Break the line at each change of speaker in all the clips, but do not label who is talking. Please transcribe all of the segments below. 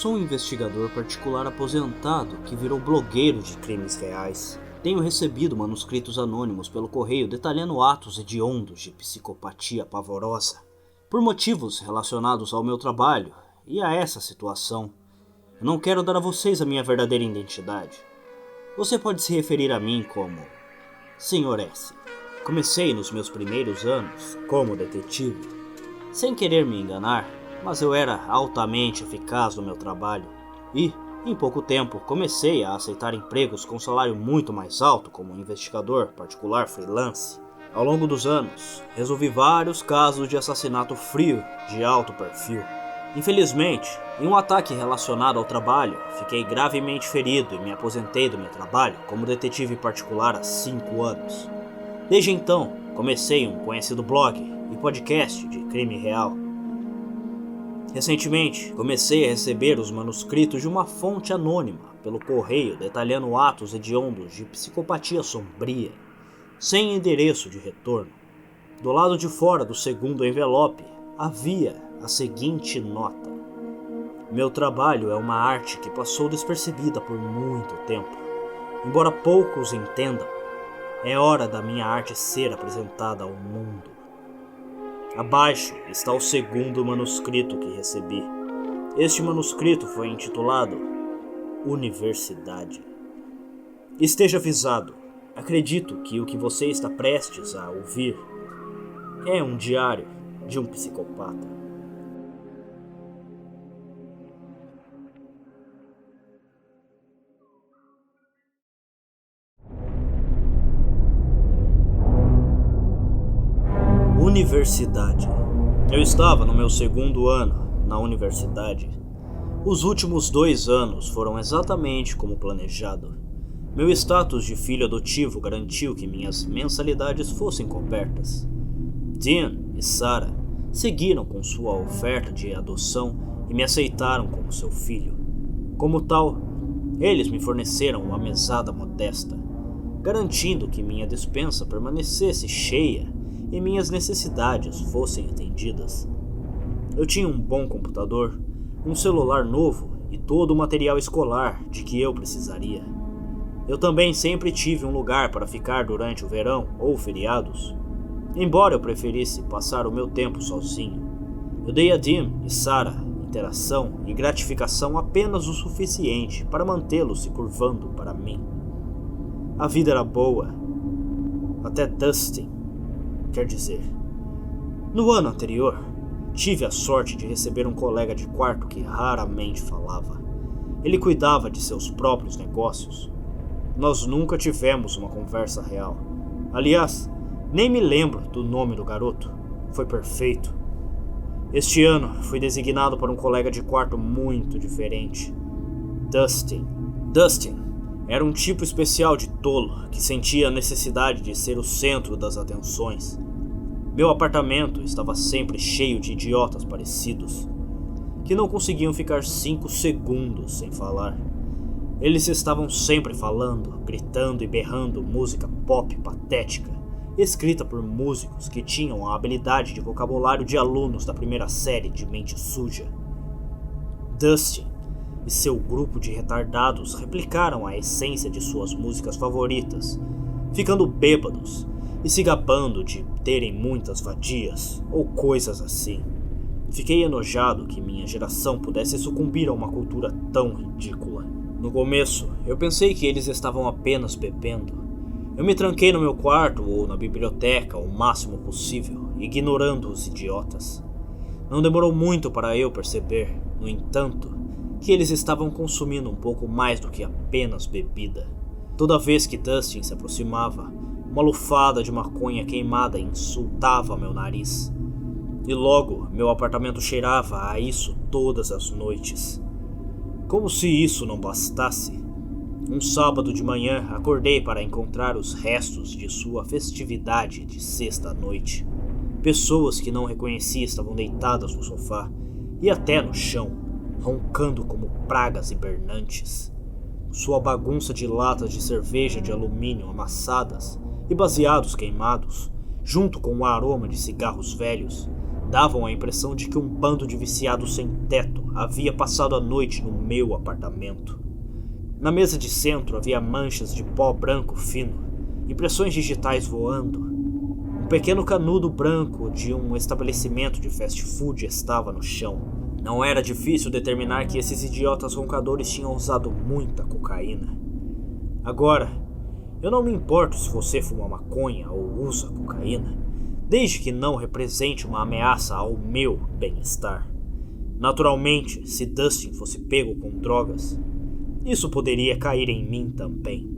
Sou um investigador particular aposentado que virou blogueiro de crimes reais. Tenho recebido manuscritos anônimos pelo correio detalhando atos hediondos de psicopatia pavorosa. Por motivos relacionados ao meu trabalho e a essa situação, eu não quero dar a vocês a minha verdadeira identidade. Você pode se referir a mim como Sr. S. Comecei nos meus primeiros anos como detetive, sem querer me enganar, mas eu era altamente eficaz no meu trabalho e, em pouco tempo, comecei a aceitar empregos com salário muito mais alto como investigador particular freelance. Ao longo dos anos, resolvi vários casos de assassinato frio de alto perfil. Infelizmente, em um ataque relacionado ao trabalho, fiquei gravemente ferido e me aposentei do meu trabalho como detetive particular há 5 anos. Desde então, comecei um conhecido blog e podcast de crime real. Recentemente, comecei a receber os manuscritos de uma fonte anônima pelo correio detalhando atos hediondos de psicopatia sombria, sem endereço de retorno. Do lado de fora do segundo envelope havia a seguinte nota: meu trabalho é uma arte que passou despercebida por muito tempo. Embora poucos entendam, é hora da minha arte ser apresentada ao mundo. Abaixo está o segundo manuscrito que recebi. Este manuscrito foi intitulado Universidade. Esteja avisado, acredito que o que você está prestes a ouvir é um diário de um psicopata. Universidade. Eu estava no meu segundo ano na universidade. Os últimos 2 anos foram exatamente como planejado. Meu status de filho adotivo garantiu que minhas mensalidades fossem cobertas. Dean e Sarah seguiram com sua oferta de adoção e me aceitaram como seu filho. Como tal, eles me forneceram uma mesada modesta, garantindo que minha despensa permanecesse cheia e minhas necessidades fossem atendidas. Eu tinha um bom computador, um celular novo e todo o material escolar de que eu precisaria. Eu também sempre tive um lugar para ficar durante o verão ou feriados, embora eu preferisse passar o meu tempo sozinho. Eu dei a Dean e Sarah interação e gratificação apenas o suficiente para mantê-los se curvando para mim. A vida era boa, até Dustin. Quer dizer, no ano anterior, tive a sorte de receber um colega de quarto que raramente falava. Ele cuidava de seus próprios negócios. Nós nunca tivemos uma conversa real. Aliás, nem me lembro do nome do garoto. Foi perfeito. Este ano, fui designado para um colega de quarto muito diferente. Dustin. Dustin era um tipo especial de tolo que sentia a necessidade de ser o centro das atenções. Meu apartamento estava sempre cheio de idiotas parecidos, que não conseguiam ficar 5 segundos sem falar. Eles estavam sempre falando, gritando e berrando música pop patética, escrita por músicos que tinham a habilidade de vocabulário de alunos da primeira série de mente suja. Dustin e seu grupo de retardados replicaram a essência de suas músicas favoritas, ficando bêbados e se gabando de terem muitas vadias ou coisas assim. Fiquei enojado que minha geração pudesse sucumbir a uma cultura tão ridícula. No começo, eu pensei que eles estavam apenas bebendo. Eu me tranquei no meu quarto ou na biblioteca o máximo possível, ignorando os idiotas. Não demorou muito para eu perceber, no entanto, que eles estavam consumindo um pouco mais do que apenas bebida. Toda vez que Dustin se aproximava, uma lufada de maconha queimada insultava meu nariz. E logo, meu apartamento cheirava a isso todas as noites. Como se isso não bastasse, um sábado de manhã acordei para encontrar os restos de sua festividade de sexta-noite. Pessoas que não reconhecia estavam deitadas no sofá e até no chão, roncando como pragas hibernantes. Sua bagunça de latas de cerveja de alumínio amassadas e baseados queimados, junto com o aroma de cigarros velhos, davam a impressão de que um bando de viciados sem teto havia passado a noite no meu apartamento. Na mesa de centro havia manchas de pó branco fino, impressões digitais voando. Um pequeno canudo branco de um estabelecimento de fast food estava no chão. Não era difícil determinar que esses idiotas roncadores tinham usado muita cocaína. Agora, eu não me importo se você fuma maconha ou usa cocaína, desde que não represente uma ameaça ao meu bem-estar. Naturalmente, se Dustin fosse pego com drogas, isso poderia cair em mim também,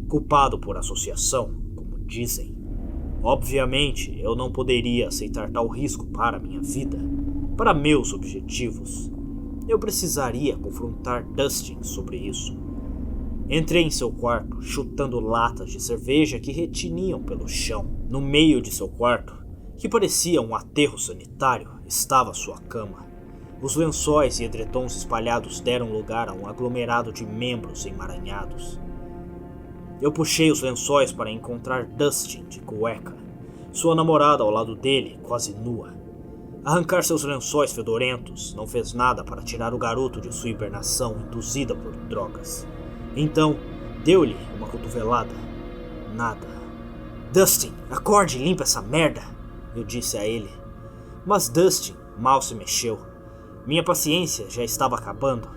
culpado por associação, como dizem. Obviamente, eu não poderia aceitar tal risco para minha vida, para meus objetivos. Eu precisaria confrontar Dustin sobre isso. Entrei em seu quarto, chutando latas de cerveja que retiniam pelo chão. No meio de seu quarto, que parecia um aterro sanitário, estava sua cama. Os lençóis e edredons espalhados deram lugar a um aglomerado de membros emaranhados. Eu puxei os lençóis para encontrar Dustin de cueca, sua namorada ao lado dele, quase nua. Arrancar seus lençóis fedorentos não fez nada para tirar o garoto de sua hibernação induzida por drogas. Então, deu-lhe uma cotovelada. Nada. Dustin, acorde e limpa essa merda, eu disse a ele. Mas Dustin mal se mexeu. Minha paciência já estava acabando.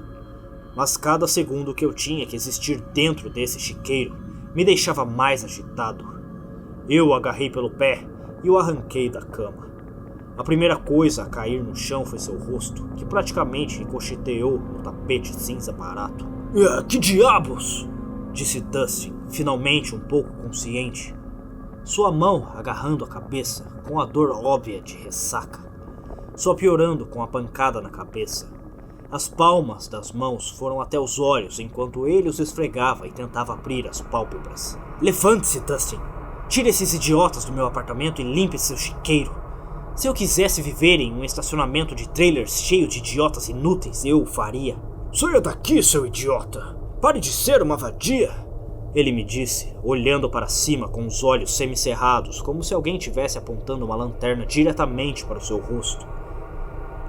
Mas cada segundo que eu tinha que existir dentro desse chiqueiro me deixava mais agitado. Eu o agarrei pelo pé e o arranquei da cama. A primeira coisa a cair no chão foi seu rosto, que praticamente ricocheteou no tapete cinza barato. Que diabos? Disse Dustin, finalmente um pouco consciente. Sua mão agarrando a cabeça, com a dor óbvia de ressaca, só piorando com a pancada na cabeça. As palmas das mãos foram até os olhos enquanto ele os esfregava e tentava abrir as pálpebras. Levante-se, Dustin! Tire esses idiotas do meu apartamento e limpe seu chiqueiro. Se eu quisesse viver em um estacionamento de trailers cheio de idiotas inúteis, eu o faria. Saia daqui, seu idiota! Pare de ser uma vadia! Ele me disse, olhando para cima com os olhos semicerrados, como se alguém tivesse apontando uma lanterna diretamente para o seu rosto.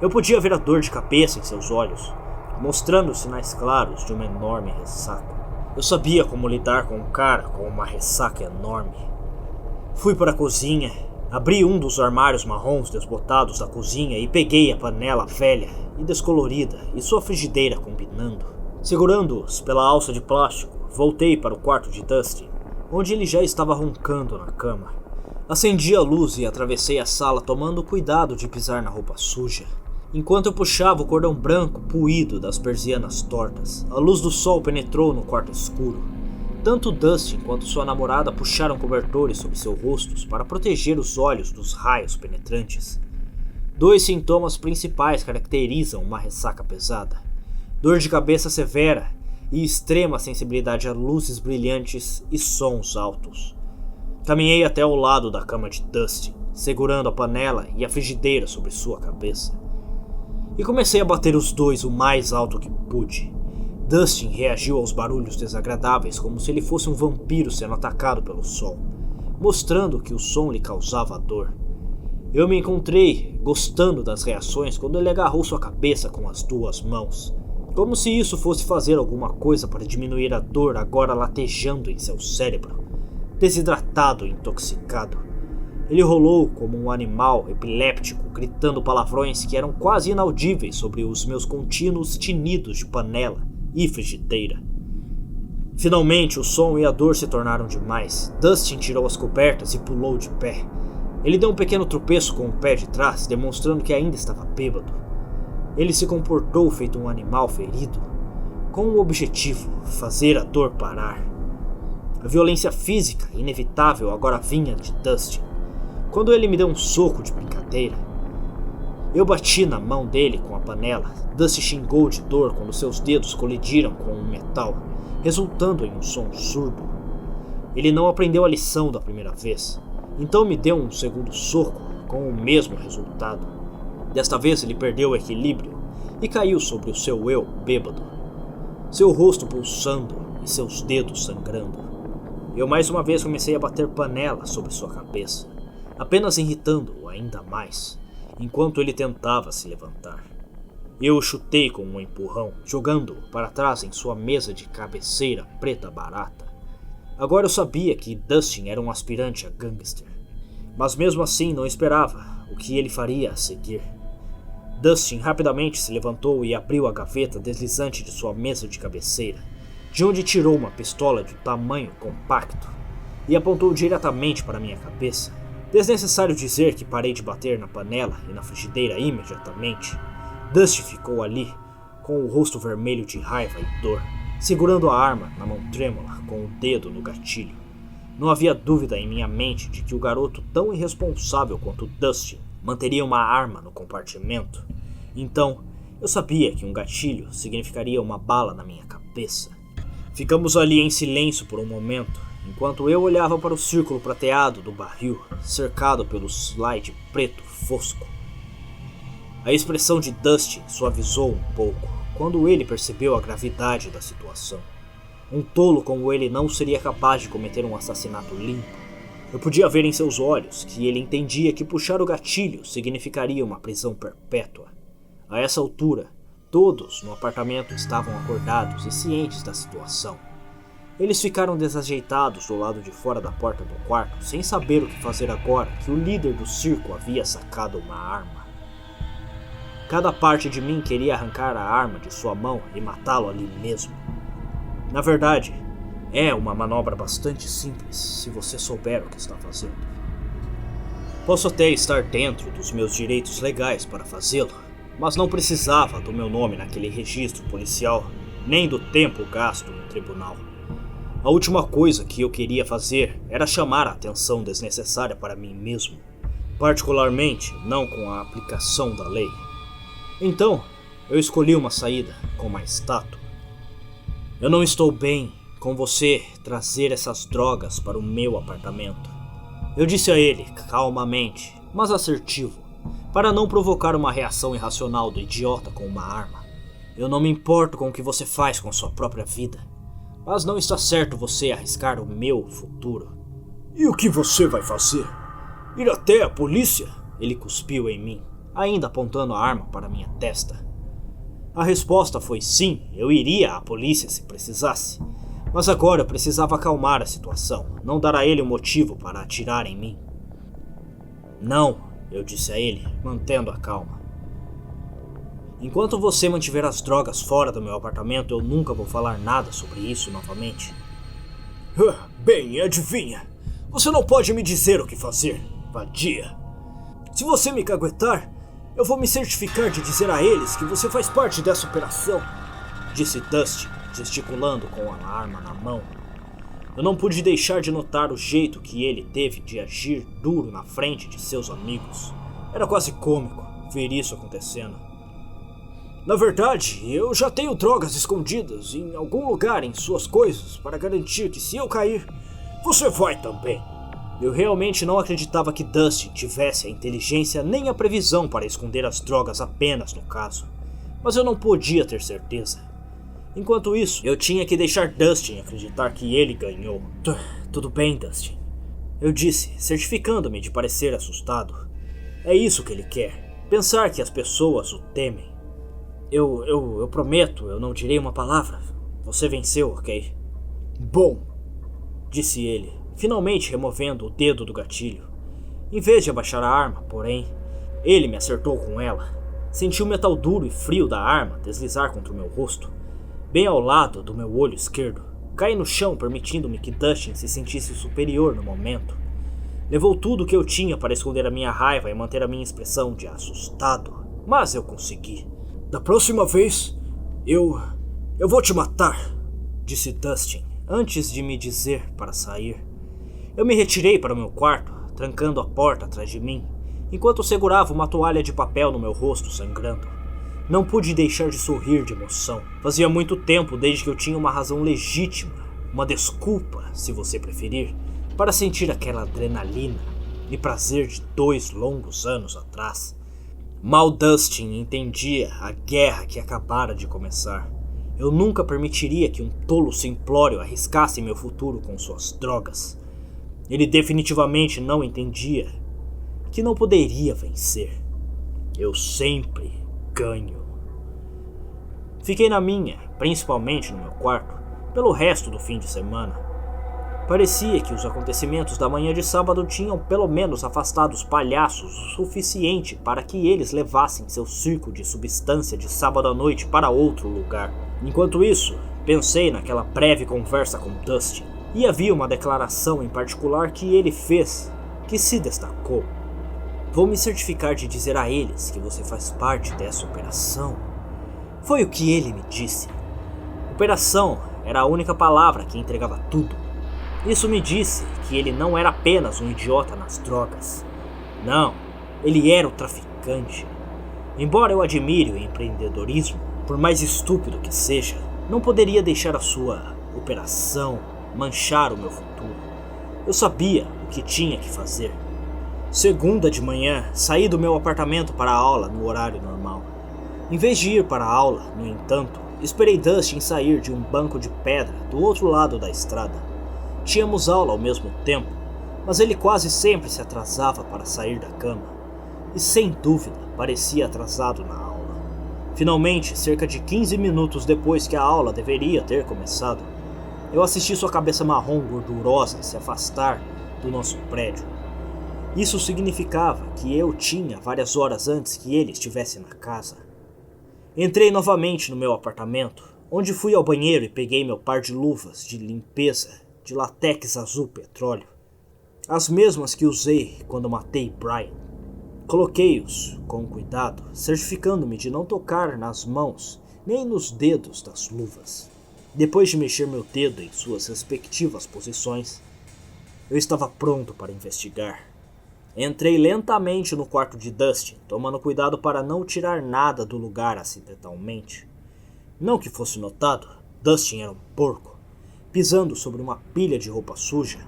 Eu podia ver a dor de cabeça em seus olhos, mostrando sinais claros de uma enorme ressaca. Eu sabia como lidar com um cara com uma ressaca enorme. Fui para a cozinha, abri um dos armários marrons desbotados da cozinha e peguei a panela velha e descolorida e sua frigideira combinando. Segurando-os pela alça de plástico, voltei para o quarto de Dustin, onde ele já estava roncando na cama. Acendi a luz e atravessei a sala tomando cuidado de pisar na roupa suja. Enquanto eu puxava o cordão branco puído das persianas tortas, a luz do sol penetrou no quarto escuro. Tanto Dustin quanto sua namorada puxaram cobertores sobre seus rostos para proteger os olhos dos raios penetrantes. 2 sintomas principais caracterizam uma ressaca pesada: dor de cabeça severa e extrema sensibilidade a luzes brilhantes e sons altos. Caminhei até ao lado da cama de Dustin, segurando a panela e a frigideira sobre sua cabeça. E comecei a bater os dois o mais alto que pude. Dustin reagiu aos barulhos desagradáveis como se ele fosse um vampiro sendo atacado pelo sol, mostrando que o som lhe causava dor. Eu me encontrei gostando das reações quando ele agarrou sua cabeça com as 2 mãos, como se isso fosse fazer alguma coisa para diminuir a dor agora latejando em seu cérebro, desidratado e intoxicado. Ele rolou como um animal epiléptico, gritando palavrões que eram quase inaudíveis sobre os meus contínuos tinidos de panela e frigideira. Finalmente o som e a dor se tornaram demais. Dustin tirou as cobertas e pulou de pé. Ele deu um pequeno tropeço com o pé de trás, demonstrando que ainda estava bêbado. Ele se comportou feito um animal ferido, com o objetivo: fazer a dor parar. A violência física inevitável agora vinha de Dustin. Quando ele me deu um soco de brincadeira, eu bati na mão dele com a panela. Dustin xingou de dor quando seus dedos colidiram com o metal, resultando em um som surdo. Ele não aprendeu a lição da primeira vez, então me deu um segundo soco com o mesmo resultado. Desta vez ele perdeu o equilíbrio e caiu sobre o seu eu bêbado, seu rosto pulsando e seus dedos sangrando. Eu mais uma vez comecei a bater panela sobre sua cabeça, apenas irritando-o ainda mais, enquanto ele tentava se levantar. Eu o chutei com um empurrão, jogando-o para trás em sua mesa de cabeceira preta barata. Agora eu sabia que Dustin era um aspirante a gangster, mas mesmo assim não esperava o que ele faria a seguir. Dustin rapidamente se levantou e abriu a gaveta deslizante de sua mesa de cabeceira, de onde tirou uma pistola de tamanho compacto e apontou diretamente para minha cabeça. Desnecessário dizer que parei de bater na panela e na frigideira imediatamente. Dustin ficou ali, com o rosto vermelho de raiva e dor, segurando a arma na mão trêmula com o dedo no gatilho. Não havia dúvida em minha mente de que o garoto tão irresponsável quanto Dustin manteria uma arma no compartimento. Então, eu sabia que um gatilho significaria uma bala na minha cabeça. Ficamos ali em silêncio por um momento, enquanto eu olhava para o círculo prateado do barril, cercado pelo slide preto fosco. A expressão de Dustin suavizou um pouco quando ele percebeu a gravidade da situação. Um tolo como ele não seria capaz de cometer um assassinato limpo. Eu podia ver em seus olhos que ele entendia que puxar o gatilho significaria uma prisão perpétua. A essa altura, todos no apartamento estavam acordados e cientes da situação. Eles ficaram desajeitados do lado de fora da porta do quarto, sem saber o que fazer agora que o líder do circo havia sacado uma arma. Cada parte de mim queria arrancar a arma de sua mão e matá-lo ali mesmo. Na verdade, é uma manobra bastante simples se você souber o que está fazendo. Posso até estar dentro dos meus direitos legais para fazê-lo, mas não precisava do meu nome naquele registro policial, nem do tempo gasto no tribunal. A última coisa que eu queria fazer era chamar a atenção desnecessária para mim mesmo, particularmente não com a aplicação da lei. Então, eu escolhi uma saída com mais tato. Eu não estou bem com você trazer essas drogas para o meu apartamento. Eu disse a ele, calmamente, mas assertivo, para não provocar uma reação irracional do idiota com uma arma. Eu não me importo com o que você faz com sua própria vida, mas não está certo você arriscar o meu futuro. E o que você vai fazer? Ir até a polícia? Ele cuspiu em mim, ainda apontando a arma para minha testa. A resposta foi sim, eu iria à polícia se precisasse. Mas agora eu precisava acalmar a situação, não dar a ele um motivo para atirar em mim. Não, eu disse a ele, mantendo a calma. Enquanto você mantiver as drogas fora do meu apartamento, eu nunca vou falar nada sobre isso novamente. Bem, adivinha. Você não pode me dizer o que fazer, vadia. Se você me caguetar, eu vou me certificar de dizer a eles que você faz parte dessa operação, disse Dustin, gesticulando com a arma na mão. Eu não pude deixar de notar o jeito que ele teve de agir duro na frente de seus amigos. Era quase cômico ver isso acontecendo. Na verdade, eu já tenho drogas escondidas em algum lugar em suas coisas para garantir que se eu cair, você vai também. Eu realmente não acreditava que Dustin tivesse a inteligência nem a previsão para esconder as drogas apenas no caso, mas eu não podia ter certeza. Enquanto isso, eu tinha que deixar Dustin acreditar que ele ganhou. Tudo bem, Dustin, eu disse, certificando-me de parecer assustado. É isso que ele quer, pensar que as pessoas o temem. Eu prometo, eu não direi uma palavra. Você venceu, ok? Bom, disse ele, finalmente removendo o dedo do gatilho. Em vez de abaixar a arma, porém, ele me acertou com ela. Senti o metal duro e frio da arma deslizar contra o meu rosto, bem ao lado do meu olho esquerdo. Caí no chão, permitindo-me que Dustin se sentisse superior no momento. Levou tudo o que eu tinha para esconder a minha raiva e manter a minha expressão de assustado, mas eu consegui. Da próxima vez, eu vou te matar, disse Dustin, antes de me dizer para sair. Eu me retirei para o meu quarto, trancando a porta atrás de mim, enquanto segurava uma toalha de papel no meu rosto sangrando. Não pude deixar de sorrir de emoção. Fazia muito tempo desde que eu tinha uma razão legítima, uma desculpa, se você preferir, para sentir aquela adrenalina e prazer de 2 longos anos atrás. Mal Dustin entendia a guerra que acabara de começar. Eu nunca permitiria que um tolo simplório arriscasse meu futuro com suas drogas. Ele definitivamente não entendia que não poderia vencer. Eu sempre ganho. Fiquei na minha, principalmente no meu quarto, pelo resto do fim de semana. Parecia que os acontecimentos da manhã de sábado tinham pelo menos afastado os palhaços o suficiente para que eles levassem seu circo de substância de sábado à noite para outro lugar. Enquanto isso, pensei naquela breve conversa com Dustin, e havia uma declaração em particular que ele fez que se destacou. Vou me certificar de dizer a eles que você faz parte dessa operação. Foi o que ele me disse. Operação era a única palavra que entregava tudo. Isso me disse que ele não era apenas um idiota nas drogas. Não, ele era um traficante. Embora eu admire o empreendedorismo, por mais estúpido que seja, não poderia deixar a sua operação manchar o meu futuro. Eu sabia o que tinha que fazer. Segunda de manhã, saí do meu apartamento para a aula no horário normal. Em vez de ir para a aula, no entanto, esperei Dustin sair de um banco de pedra do outro lado da estrada. Tínhamos aula ao mesmo tempo, mas ele quase sempre se atrasava para sair da cama. E sem dúvida, parecia atrasado na aula. Finalmente, cerca de 15 minutos depois que a aula deveria ter começado, eu assisti sua cabeça marrom gordurosa se afastar do nosso prédio. Isso significava que eu tinha várias horas antes que ele estivesse na casa. Entrei novamente no meu apartamento, onde fui ao banheiro e peguei meu par de luvas de limpeza de látex azul petróleo, as mesmas que usei quando matei Brian. Coloquei-os com cuidado, certificando-me de não tocar nas mãos nem nos dedos das luvas. Depois de mexer meu dedo em suas respectivas posições, eu estava pronto para investigar. Entrei lentamente no quarto de Dustin, tomando cuidado para não tirar nada do lugar acidentalmente. Não que fosse notado, Dustin era um porco. Pisando sobre uma pilha de roupa suja,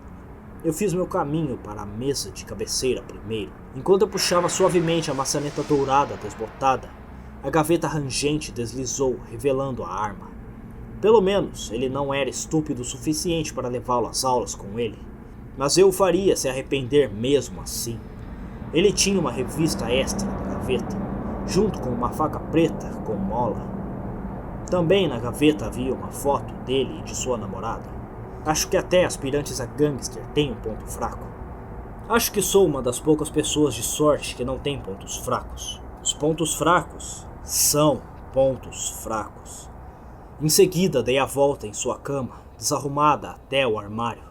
eu fiz meu caminho para a mesa de cabeceira primeiro. Enquanto eu puxava suavemente a maçaneta dourada desbotada, a gaveta rangente deslizou, revelando a arma. Pelo menos ele não era estúpido o suficiente para levá-lo às aulas com ele, mas eu o faria se arrepender mesmo assim. Ele tinha uma revista extra na gaveta, junto com uma faca preta com mola. Também na gaveta havia uma foto dele e de sua namorada. Acho que até aspirantes a gangster têm um ponto fraco. Acho que sou uma das poucas pessoas de sorte que não tem pontos fracos. Os pontos fracos são pontos fracos. Em seguida dei a volta em sua cama, desarrumada até o armário,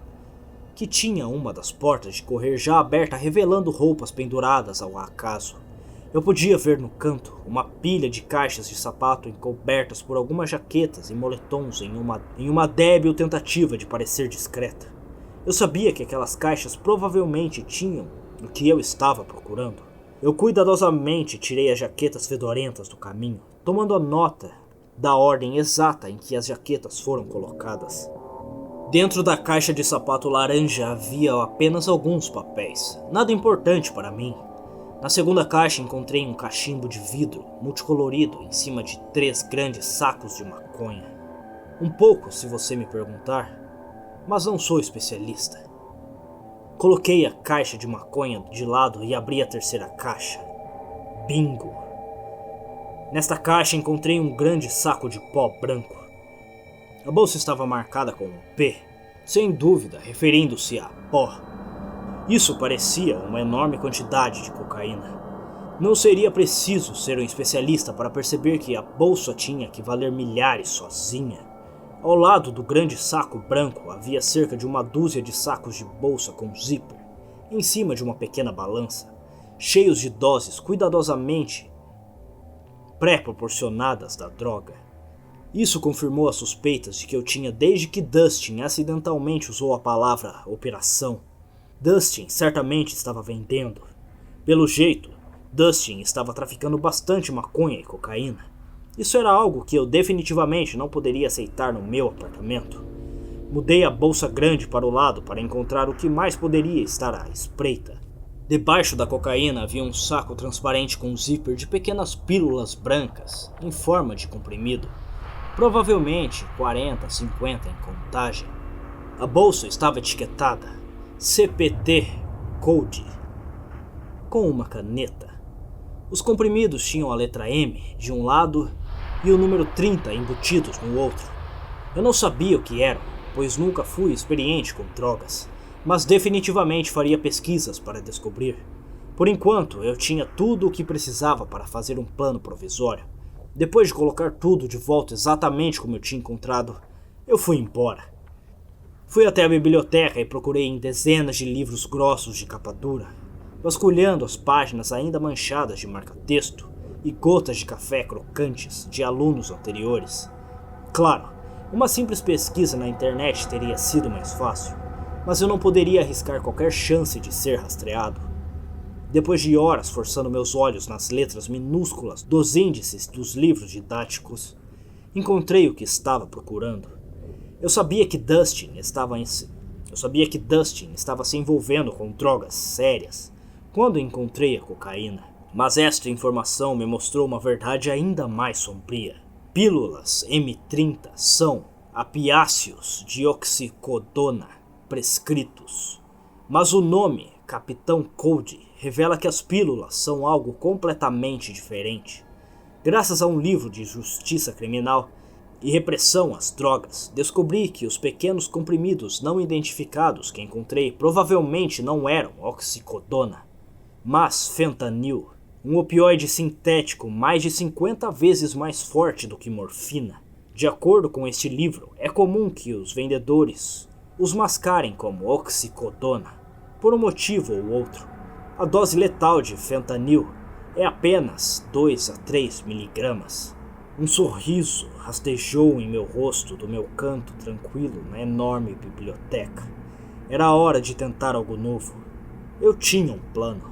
que tinha uma das portas de correr já aberta, revelando roupas penduradas ao acaso. Eu podia ver no canto uma pilha de caixas de sapato encobertas por algumas jaquetas e moletons em uma débil tentativa de parecer discreta. Eu sabia que aquelas caixas provavelmente tinham o que eu estava procurando. Eu cuidadosamente tirei as jaquetas fedorentas do caminho, tomando a nota da ordem exata em que as jaquetas foram colocadas. Dentro da caixa de sapato laranja havia apenas alguns papéis, nada importante para mim. Na segunda caixa encontrei um cachimbo de vidro multicolorido em cima de 3 grandes sacos de maconha. Um pouco, se você me perguntar, mas não sou especialista. Coloquei a caixa de maconha de lado e abri a terceira caixa. Bingo! Nesta caixa encontrei um grande saco de pó branco. A bolsa estava marcada com um P, sem dúvida referindo-se a pó. Isso parecia uma enorme quantidade de cocaína. Não seria preciso ser um especialista para perceber que a bolsa tinha que valer milhares sozinha. Ao lado do grande saco branco havia cerca de uma dúzia de sacos de bolsa com zíper, em cima de uma pequena balança, cheios de doses cuidadosamente pré-proporcionadas da droga. Isso confirmou as suspeitas de que eu tinha desde que Dustin acidentalmente usou a palavra operação. Dustin certamente estava vendendo. Pelo jeito, Dustin estava traficando bastante maconha e cocaína. Isso era algo que eu definitivamente não poderia aceitar no meu apartamento. Mudei a bolsa grande para o lado para encontrar o que mais poderia estar à espreita. Debaixo da cocaína havia um saco transparente com zíper de pequenas pílulas brancas, em forma de comprimido. Provavelmente 40, 50 em contagem. A bolsa estava etiquetada CPT Code com uma caneta. Os comprimidos tinham a letra M de um lado e o número 30 embutidos no outro. Eu não sabia o que eram, pois nunca fui experiente com drogas, mas definitivamente faria pesquisas para descobrir. Por enquanto, eu tinha tudo o que precisava para fazer um plano provisório. Depois de colocar tudo de volta exatamente como eu tinha encontrado, eu fui embora. Fui até a biblioteca e procurei em dezenas de livros grossos de capa dura, vasculhando as páginas ainda manchadas de marca-texto e gotas de café crocantes de alunos anteriores. Claro, uma simples pesquisa na internet teria sido mais fácil, mas eu não poderia arriscar qualquer chance de ser rastreado. Depois de horas forçando meus olhos nas letras minúsculas dos índices dos livros didáticos, encontrei o que estava procurando. Eu sabia que Dustin estava se envolvendo com drogas sérias quando encontrei a cocaína. Mas esta informação me mostrou uma verdade ainda mais sombria. Pílulas M30 são apiáceos de oxicodona prescritos. Mas o nome Capitão Cold revela que as pílulas são algo completamente diferente. Graças a um livro de justiça criminal e repressão às drogas, descobri que os pequenos comprimidos não identificados que encontrei provavelmente não eram oxicodona, mas fentanil, um opioide sintético mais de 50 vezes mais forte do que morfina. De acordo com este livro, é comum que os vendedores os mascarem como oxicodona, por um motivo ou outro. A dose letal de fentanil é apenas 2 a 3 miligramas. Um sorriso rastejou em meu rosto do meu canto tranquilo na enorme biblioteca. Era a hora de tentar algo novo. Eu tinha um plano.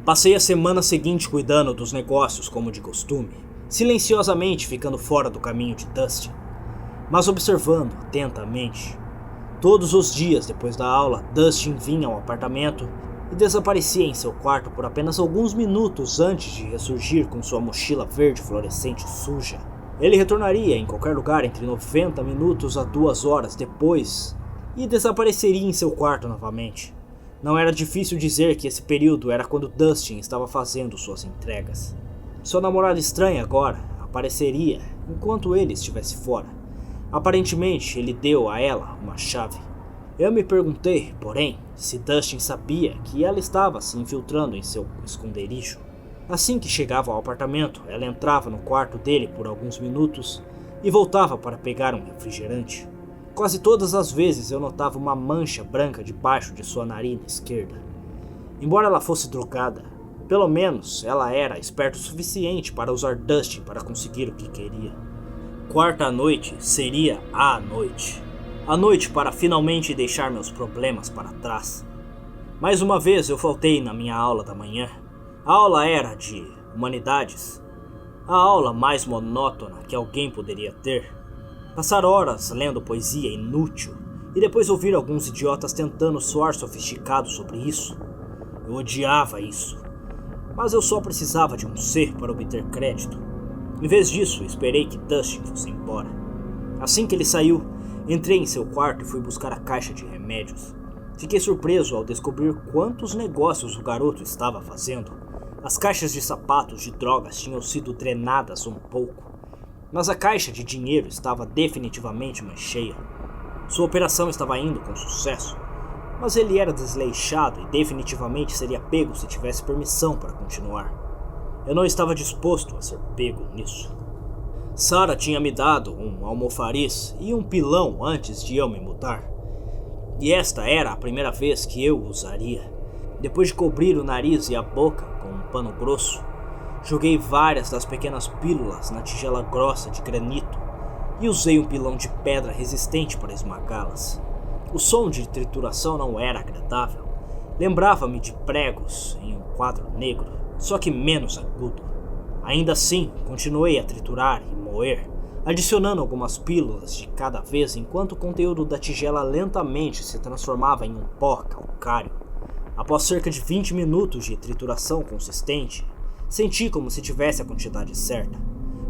Passei a semana seguinte cuidando dos negócios como de costume, silenciosamente ficando fora do caminho de Dustin, mas observando atentamente. Todos os dias depois da aula, Dustin vinha ao apartamento e desaparecia em seu quarto por apenas alguns minutos antes de ressurgir com sua mochila verde fluorescente suja. Ele retornaria em qualquer lugar entre 90 minutos a 2 horas depois e desapareceria em seu quarto novamente. Não era difícil dizer que esse período era quando Dustin estava fazendo suas entregas. Sua namorada estranha agora apareceria enquanto ele estivesse fora. Aparentemente, ele deu a ela uma chave. Eu me perguntei, porém, se Dustin sabia que ela estava se infiltrando em seu esconderijo. Assim que chegava ao apartamento, ela entrava no quarto dele por alguns minutos e voltava para pegar um refrigerante. Quase todas as vezes eu notava uma mancha branca debaixo de sua narina esquerda. Embora ela fosse drogada, pelo menos ela era esperta o suficiente para usar Dustin para conseguir o que queria. Quarta noite seria a noite. A noite para finalmente deixar meus problemas para trás. Mais uma vez eu faltei na minha aula da manhã. A aula era de humanidades. A aula mais monótona que alguém poderia ter. Passar horas lendo poesia inútil e depois ouvir alguns idiotas tentando soar sofisticados sobre isso. Eu odiava isso. Mas eu só precisava de um ser para obter crédito. Em vez disso, esperei que Dustin fosse embora. Assim que ele saiu, entrei em seu quarto e fui buscar a caixa de remédios. Fiquei surpreso ao descobrir quantos negócios o garoto estava fazendo. As caixas de sapatos de drogas tinham sido drenadas um pouco, mas a caixa de dinheiro estava definitivamente mais cheia. Sua operação estava indo com sucesso, mas ele era desleixado e definitivamente seria pego se tivesse permissão para continuar. Eu não estava disposto a ser pego nisso. Sarah tinha me dado um almofariz e um pilão antes de eu me mudar. E esta era a primeira vez que eu o usaria. Depois de cobrir o nariz e a boca com um pano grosso, joguei várias das pequenas pílulas na tigela grossa de granito e usei um pilão de pedra resistente para esmagá-las. O som de trituração não era agradável. Lembrava-me de pregos em um quadro negro, só que menos agudo. Ainda assim, continuei a triturar e moer, adicionando algumas pílulas de cada vez enquanto o conteúdo da tigela lentamente se transformava em um pó calcário. Após cerca de 20 minutos de trituração consistente, senti como se tivesse a quantidade certa.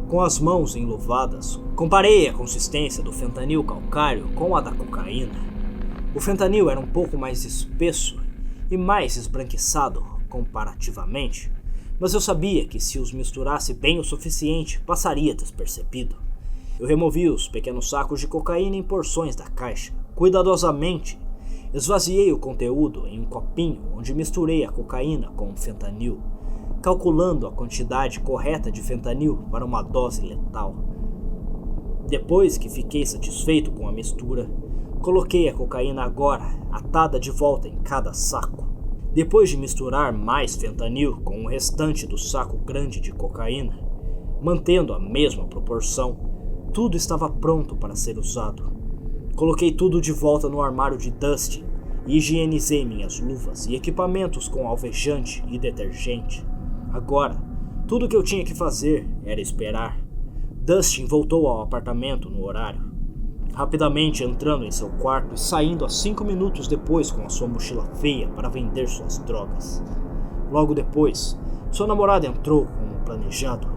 Com as mãos enluvadas, comparei a consistência do fentanil calcário com a da cocaína. O fentanil era um pouco mais espesso e mais esbranquiçado comparativamente, mas eu sabia que se os misturasse bem o suficiente, passaria despercebido. Eu removi os pequenos sacos de cocaína em porções da caixa, cuidadosamente. Esvaziei o conteúdo em um copinho onde misturei a cocaína com o fentanil, calculando a quantidade correta de fentanil para uma dose letal. Depois que fiquei satisfeito com a mistura, coloquei a cocaína agora atada de volta em cada saco. Depois de misturar mais fentanil com o restante do saco grande de cocaína, mantendo a mesma proporção, tudo estava pronto para ser usado. Coloquei tudo de volta no armário de Dustin e higienizei minhas luvas e equipamentos com alvejante e detergente. Agora, tudo o que eu tinha que fazer era esperar. Dustin voltou ao apartamento no horário, rapidamente entrando em seu quarto e saindo a 5 minutos depois com a sua mochila feia para vender suas drogas. Logo depois, sua namorada entrou como planejado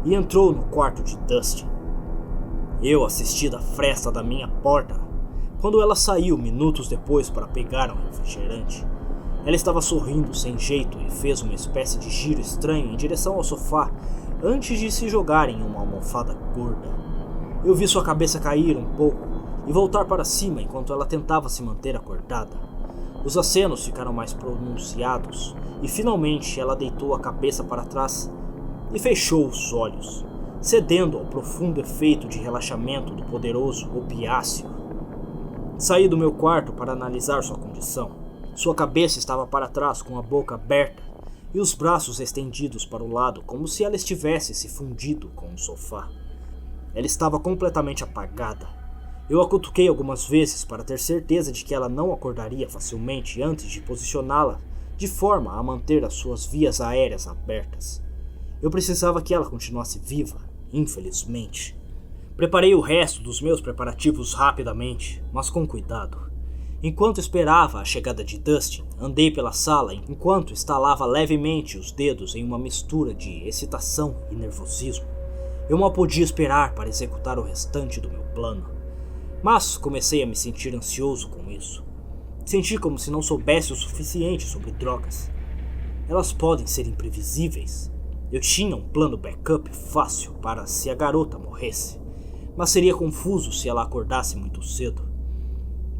e entrou no quarto de Dustin. Eu assisti da fresta da minha porta quando ela saiu minutos depois para pegar um refrigerante. Ela estava sorrindo sem jeito e fez uma espécie de giro estranho em direção ao sofá antes de se jogar em uma almofada gorda. Eu vi sua cabeça cair um pouco e voltar para cima enquanto ela tentava se manter acordada. Os acenos ficaram mais pronunciados e finalmente ela deitou a cabeça para trás e fechou os olhos, cedendo ao profundo efeito de relaxamento do poderoso opiáceo. Saí do meu quarto para analisar sua condição. Sua cabeça estava para trás com a boca aberta e os braços estendidos para o lado como se ela estivesse se fundido com o sofá. Ela estava completamente apagada. Eu a cutuquei algumas vezes para ter certeza de que ela não acordaria facilmente antes de posicioná-la de forma a manter as suas vias aéreas abertas. Eu precisava que ela continuasse viva, infelizmente. Preparei o resto dos meus preparativos rapidamente, mas com cuidado. Enquanto esperava a chegada de Dustin, andei pela sala enquanto estalava levemente os dedos em uma mistura de excitação e nervosismo. Eu mal podia esperar para executar o restante do meu plano, mas comecei a me sentir ansioso com isso. Senti como se não soubesse o suficiente sobre drogas. Elas podem ser imprevisíveis. Eu tinha um plano backup fácil para se a garota morresse, mas seria confuso se ela acordasse muito cedo.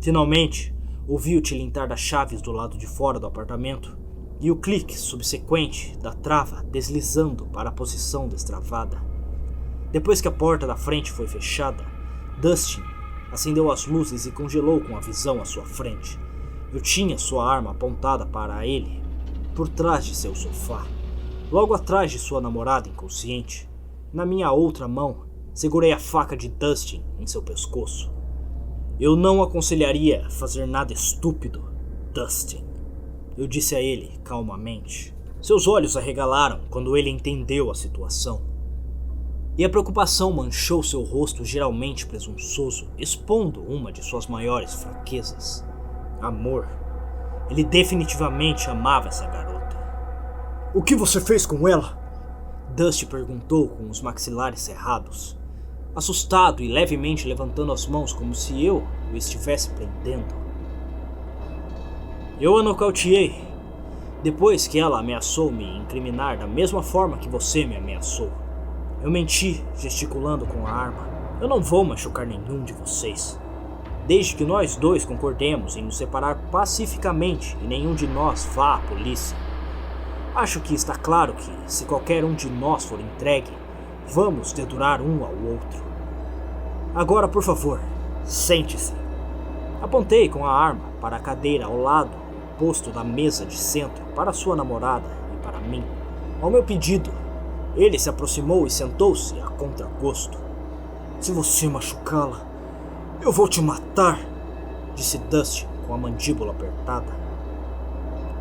Finalmente, ouvi o tilintar das chaves do lado de fora do apartamento e o clique subsequente da trava deslizando para a posição destravada. Depois que a porta da frente foi fechada, Dustin acendeu as luzes e congelou com a visão à sua frente. Eu tinha sua arma apontada para ele, por trás de seu sofá, logo atrás de sua namorada inconsciente. Na minha outra mão, segurei a faca de Dustin em seu pescoço. Eu não aconselharia fazer nada estúpido, Dustin, eu disse a ele calmamente. Seus olhos arregalaram quando ele entendeu a situação. E a preocupação manchou seu rosto geralmente presunçoso, expondo uma de suas maiores fraquezas: amor. Ele definitivamente amava essa garota. O que você fez com ela? Dusty perguntou com os maxilares cerrados, assustado e levemente levantando as mãos como se eu o estivesse prendendo. Eu a nocauteei, depois que ela ameaçou me incriminar da mesma forma que você me ameaçou. Eu menti, gesticulando com a arma. Eu não vou machucar nenhum de vocês, desde que nós dois concordemos em nos separar pacificamente e nenhum de nós vá à polícia. Acho que está claro que, se qualquer um de nós for entregue, vamos dedurar um ao outro. Agora, por favor, sente-se. Apontei com a arma para a cadeira ao lado oposto da mesa de centro para sua namorada e para mim. Ao meu pedido, ele se aproximou e sentou-se a contragosto. Se você machucá-la, eu vou te matar, disse Dustin com a mandíbula apertada.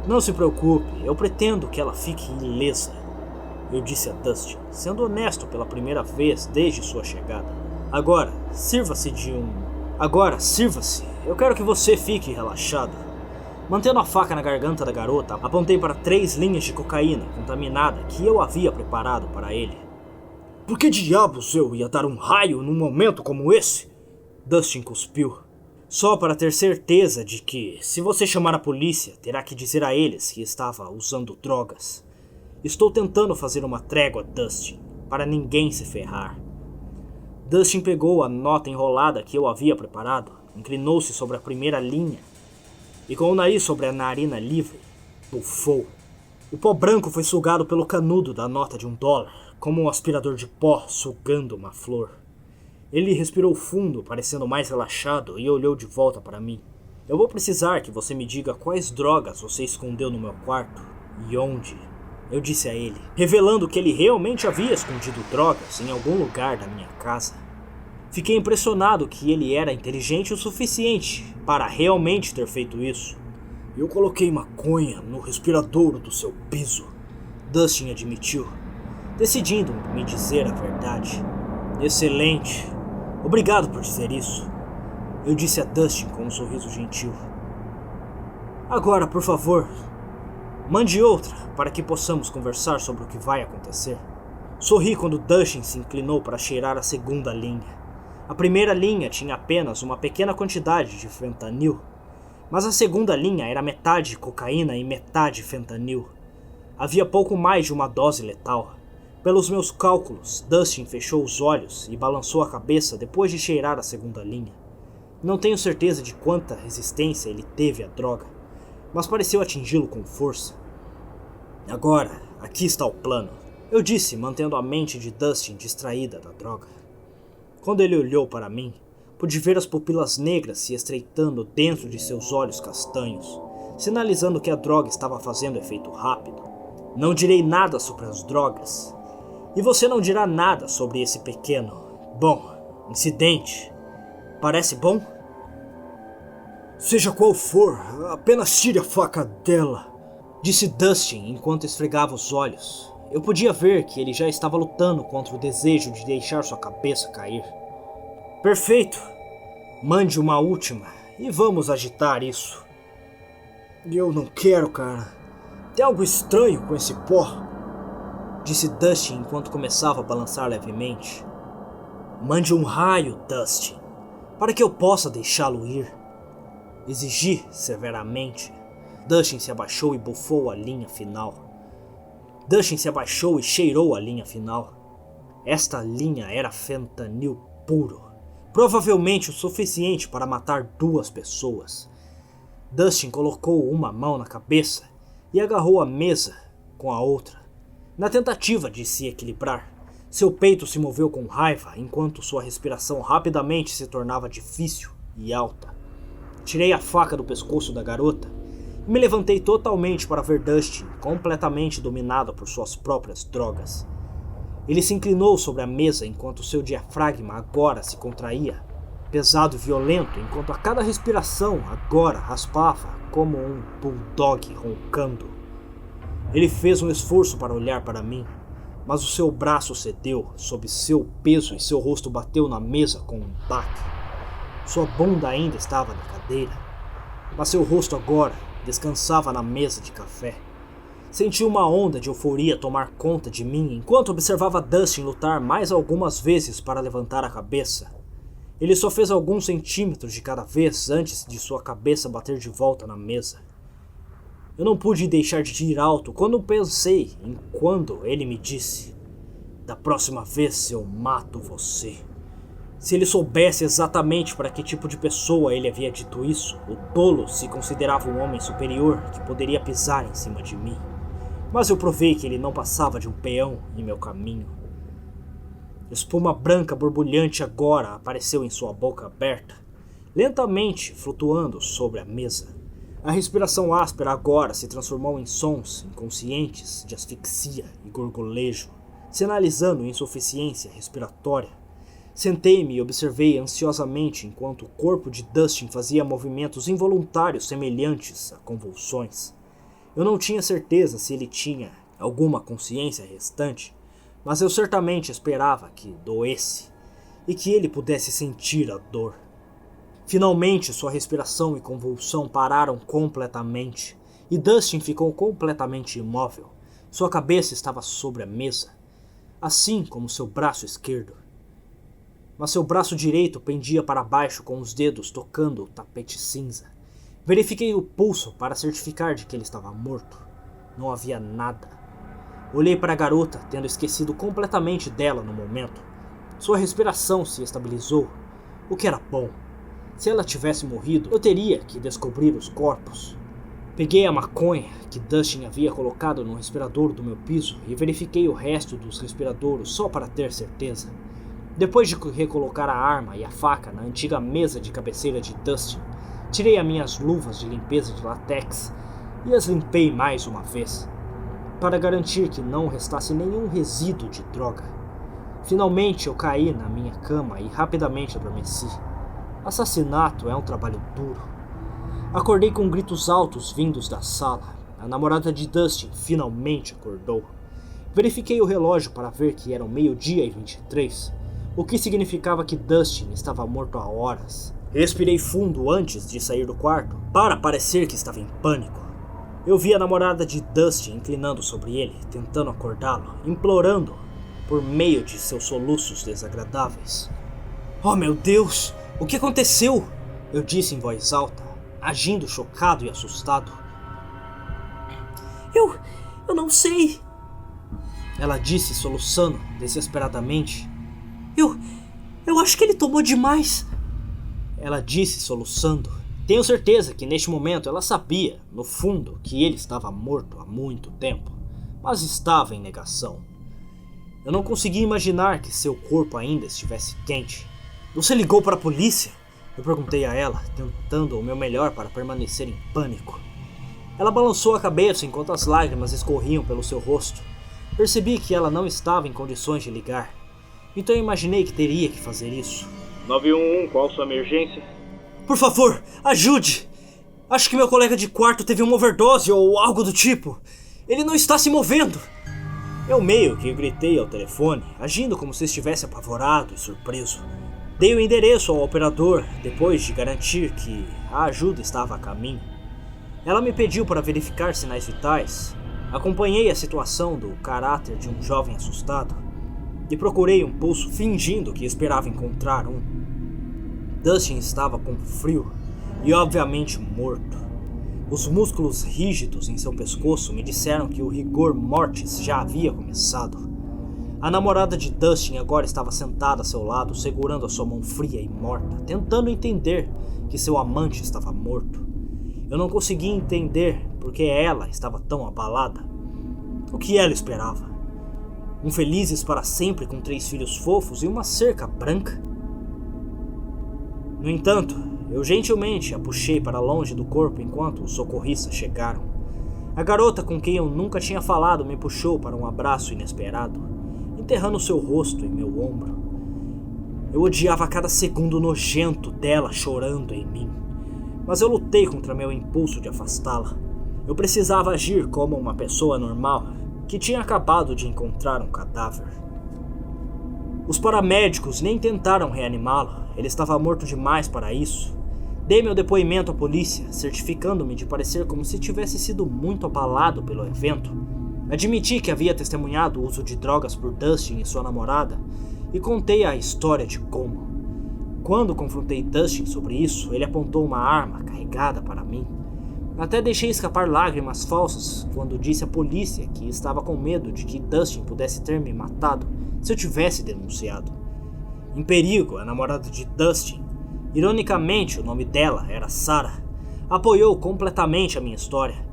Não se preocupe, eu pretendo que ela fique ilesa, eu disse a Dustin, sendo honesto pela primeira vez desde sua chegada. Agora, sirva-se, eu quero que você fique relaxado. Mantendo a faca na garganta da garota, apontei para 3 linhas de cocaína contaminada que eu havia preparado para ele. Por que diabos eu ia dar um raio num momento como esse? Dustin cuspiu. Só para ter certeza de que, se você chamar a polícia, terá que dizer a eles que estava usando drogas. Estou tentando fazer uma trégua, Dustin, para ninguém se ferrar. Dustin pegou a nota enrolada que eu havia preparado, inclinou-se sobre a primeira linha e, com o nariz sobre a narina livre, bufou. O pó branco foi sugado pelo canudo da nota de $1, como um aspirador de pó sugando uma flor. Ele respirou fundo, parecendo mais relaxado, e olhou de volta para mim. Eu vou precisar que você me diga quais drogas você escondeu no meu quarto e onde, eu disse a ele, revelando que ele realmente havia escondido drogas em algum lugar da minha casa. Fiquei impressionado que ele era inteligente o suficiente para realmente ter feito isso. Eu coloquei maconha no respiradouro do seu piso, Dustin admitiu, decidindo me dizer a verdade. Excelente. Obrigado por dizer isso, eu disse a Dustin com um sorriso gentil. Agora, por favor, mande outra para que possamos conversar sobre o que vai acontecer. Sorri quando Dustin se inclinou para cheirar a segunda linha. A primeira linha tinha apenas uma pequena quantidade de fentanil, mas a segunda linha era metade cocaína e metade fentanil. Havia pouco mais de uma dose letal. Pelos meus cálculos, Dustin fechou os olhos e balançou a cabeça depois de cheirar a segunda linha. Não tenho certeza de quanta resistência ele teve à droga, mas pareceu atingi-lo com força. Agora, aqui está o plano, eu disse, mantendo a mente de Dustin distraída da droga. Quando ele olhou para mim, pude ver as pupilas negras se estreitando dentro de seus olhos castanhos, sinalizando que a droga estava fazendo efeito rápido. Não direi nada sobre as drogas. E você não dirá nada sobre esse pequeno, incidente. Parece bom? Seja qual for, apenas tire a faca dela, disse Dustin enquanto esfregava os olhos. Eu podia ver que ele já estava lutando contra o desejo de deixar sua cabeça cair. Perfeito. Mande uma última e vamos agitar isso. Eu não quero, cara. Tem algo estranho com esse pó, disse Dustin enquanto começava a balançar levemente. Mande um raio, Dustin, para que eu possa deixá-lo ir, exigi severamente. Dustin se abaixou e bufou a linha final. Dustin se abaixou e cheirou a linha final. Esta linha era fentanil puro, provavelmente o suficiente para matar 2 pessoas. Dustin colocou uma mão na cabeça e agarrou a mesa com a outra, na tentativa de se equilibrar. Seu peito se moveu com raiva enquanto sua respiração rapidamente se tornava difícil e alta. Tirei a faca do pescoço da garota e me levantei totalmente para ver Dustin completamente dominado por suas próprias drogas. Ele se inclinou sobre a mesa enquanto seu diafragma agora se contraía, pesado e violento, enquanto a cada respiração agora raspava como um bulldog roncando. Ele fez um esforço para olhar para mim, mas o seu braço cedeu sob seu peso e seu rosto bateu na mesa com um baque. Sua bunda ainda estava na cadeira, mas seu rosto agora descansava na mesa de café. Senti uma onda de euforia tomar conta de mim enquanto observava Dustin lutar mais algumas vezes para levantar a cabeça. Ele só fez alguns centímetros de cada vez antes de sua cabeça bater de volta na mesa. Eu não pude deixar de ir alto quando pensei em quando ele me disse: da próxima vez eu mato você. Se ele soubesse exatamente para que tipo de pessoa ele havia dito isso, o tolo se considerava um homem superior que poderia pisar em cima de mim. Mas eu provei que ele não passava de um peão em meu caminho. Espuma branca borbulhante agora apareceu em sua boca aberta, lentamente flutuando sobre a mesa. A respiração áspera agora se transformou em sons inconscientes de asfixia e gorgolejo, sinalizando insuficiência respiratória. Sentei-me e observei ansiosamente enquanto o corpo de Dustin fazia movimentos involuntários semelhantes a convulsões. Eu não tinha certeza se ele tinha alguma consciência restante, mas eu certamente esperava que doesse e que ele pudesse sentir a dor. Finalmente sua respiração e convulsão pararam completamente e Dustin ficou completamente imóvel. Sua cabeça estava sobre a mesa, assim como seu braço esquerdo. Mas seu braço direito pendia para baixo com os dedos tocando o tapete cinza. Verifiquei o pulso para certificar de que ele estava morto. Não havia nada. Olhei para a garota, tendo esquecido completamente dela no momento. Sua respiração se estabilizou, o que era bom. Se ela tivesse morrido, eu teria que descobrir os corpos. Peguei a maconha que Dustin havia colocado no respirador do meu piso e verifiquei o resto dos respiradouros só para ter certeza. Depois de recolocar a arma e a faca na antiga mesa de cabeceira de Dustin, tirei as minhas luvas de limpeza de látex e as limpei mais uma vez, para garantir que não restasse nenhum resíduo de droga. Finalmente eu caí na minha cama e rapidamente adormeci. Assassinato é um trabalho duro. Acordei com gritos altos vindos da sala. A namorada de Dustin finalmente acordou. Verifiquei o relógio para ver que eram 12h23, o que significava que Dustin estava morto há horas. Respirei fundo antes de sair do quarto, para parecer que estava em pânico. Eu vi a namorada de Dustin inclinando sobre ele, tentando acordá-lo, implorando por meio de seus soluços desagradáveis. Oh meu Deus! O que aconteceu? Eu disse em voz alta, agindo chocado e assustado. Eu não sei. Ela disse soluçando desesperadamente. Eu acho que ele tomou demais. Ela disse soluçando. Tenho certeza que neste momento ela sabia, no fundo, que ele estava morto há muito tempo, mas estava em negação. Eu não conseguia imaginar que seu corpo ainda estivesse quente. Você ligou para a polícia? Eu perguntei a ela, tentando o meu melhor para permanecer em pânico. Ela balançou a cabeça enquanto as lágrimas escorriam pelo seu rosto. Percebi que ela não estava em condições de ligar, então eu imaginei que teria que fazer isso.
911, qual sua emergência?
Por favor, ajude! Acho que meu colega de quarto teve uma overdose ou algo do tipo. Ele não está se movendo. Eu meio que gritei ao telefone, agindo como se estivesse apavorado e surpreso. Dei o endereço ao operador, depois de garantir que a ajuda estava a caminho. Ela me pediu para verificar sinais vitais. Acompanhei a situação do caráter de um jovem assustado e procurei um pulso fingindo que esperava encontrar um. Dustin estava com frio e obviamente morto. Os músculos rígidos em seu pescoço me disseram que o rigor mortis já havia começado. A namorada de Dustin agora estava sentada a seu lado, segurando a sua mão fria e morta, tentando entender que seu amante estava morto. Eu não conseguia entender porque ela estava tão abalada. O que ela esperava? Um felizes para sempre com 3 filhos fofos e uma cerca branca? No entanto, eu gentilmente a puxei para longe do corpo enquanto os socorristas chegaram. A garota com quem eu nunca tinha falado me puxou para um abraço inesperado, enterrando seu rosto em meu ombro. Eu odiava cada segundo nojento dela chorando em mim, mas eu lutei contra meu impulso de afastá-la. Eu precisava agir como uma pessoa normal que tinha acabado de encontrar um cadáver. Os paramédicos nem tentaram reanimá-lo, ele estava morto demais para isso. Dei meu depoimento à polícia, certificando-me de parecer como se tivesse sido muito abalado pelo evento. Admiti que havia testemunhado o uso de drogas por Dustin e sua namorada e contei a história de como. Quando confrontei Dustin sobre isso, ele apontou uma arma carregada para mim. Até deixei escapar lágrimas falsas quando disse à polícia que estava com medo de que Dustin pudesse ter me matado se eu tivesse denunciado. Em perigo, a namorada de Dustin, ironicamente o nome dela era Sarah, apoiou completamente a minha história,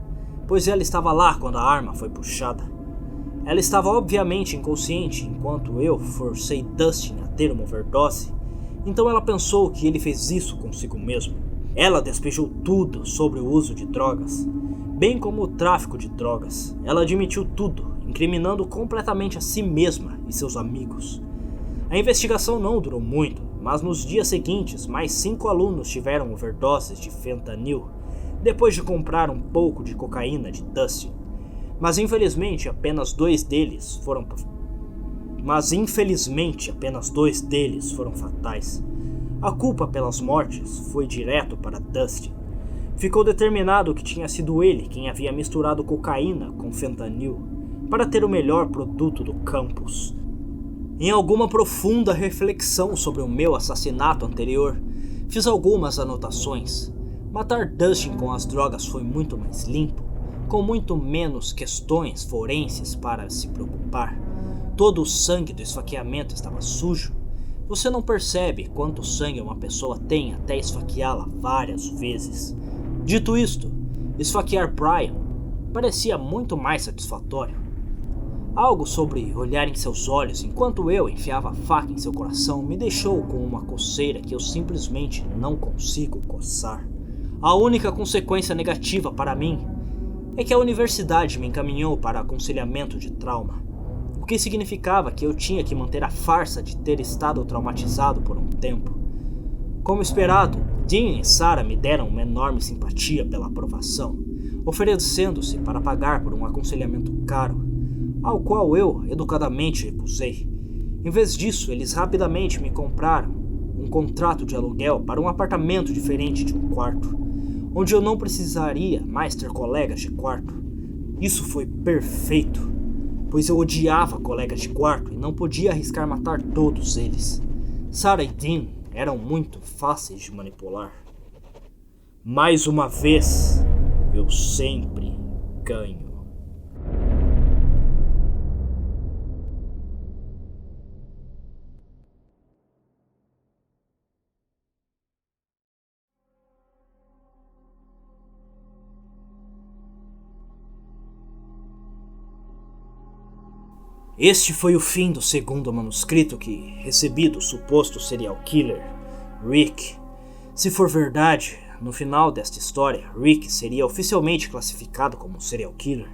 pois ela estava lá quando a arma foi puxada. Ela estava obviamente inconsciente enquanto eu forcei Dustin a ter uma overdose, então ela pensou que ele fez isso consigo mesmo. Ela despejou tudo sobre o uso de drogas, bem como o tráfico de drogas. Ela admitiu tudo, incriminando completamente a si mesma e seus amigos. A investigação não durou muito, mas nos dias seguintes mais 5 alunos tiveram overdoses de fentanil, depois de comprar um pouco de cocaína de Dustin. Mas infelizmente apenas dois deles foram fatais. A culpa pelas mortes foi direto para Dustin. Ficou determinado que tinha sido ele quem havia misturado cocaína com fentanil para ter o melhor produto do campus. Em alguma profunda reflexão sobre o meu assassinato anterior, fiz algumas anotações. Matar Dustin com as drogas foi muito mais limpo, com muito menos questões forenses para se preocupar. Todo o sangue do esfaqueamento estava sujo. Você não percebe quanto sangue uma pessoa tem até esfaqueá-la várias vezes. Dito isto, esfaquear Brian parecia muito mais satisfatório. Algo sobre olhar em seus olhos enquanto eu enfiava a faca em seu coração me deixou com uma coceira que eu simplesmente não consigo coçar. A única consequência negativa para mim é que a universidade me encaminhou para aconselhamento de trauma, o que significava que eu tinha que manter a farsa de ter estado traumatizado por um tempo. Como esperado, Dean e Sarah me deram uma enorme simpatia pela aprovação, oferecendo-se para pagar por um aconselhamento caro, ao qual eu educadamente recusei. Em vez disso, eles rapidamente me compraram um contrato de aluguel para um apartamento diferente de um quarto, onde eu não precisaria mais ter colegas de quarto. Isso foi perfeito, pois eu odiava colegas de quarto e não podia arriscar matar todos eles. Sarah e Dean eram muito fáceis de manipular. Mais uma vez, eu sempre ganho. Este foi o fim do segundo manuscrito que recebi do suposto serial killer, Rick. Se for verdade, no final desta história, Rick seria oficialmente classificado como serial killer.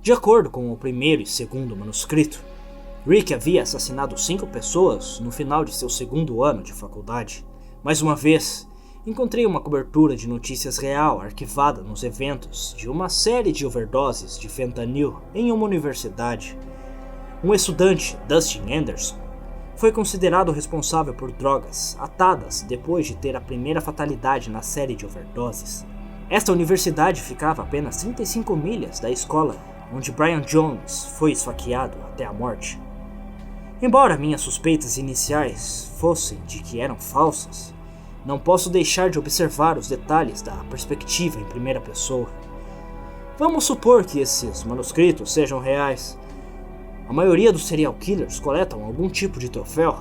De acordo com o primeiro e segundo manuscrito, Rick havia assassinado 5 pessoas no final de seu segundo ano de faculdade. Mais uma vez, encontrei uma cobertura de notícias real arquivada nos eventos de uma série de overdoses de fentanil em uma universidade. Um estudante, Dustin Anderson, foi considerado responsável por drogas atadas depois de ter a primeira fatalidade na série de overdoses. Esta universidade ficava a apenas 35 milhas da escola onde Brian Jones foi esfaqueado até a morte. Embora minhas suspeitas iniciais fossem de que eram falsas, não posso deixar de observar os detalhes da perspectiva em primeira pessoa. Vamos supor que esses manuscritos sejam reais. A maioria dos serial killers coletam algum tipo de troféu.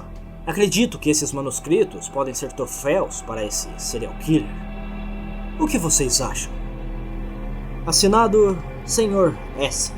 Acredito que esses manuscritos podem ser troféus para esse serial killer. O que vocês acham? Assinado Sr. S.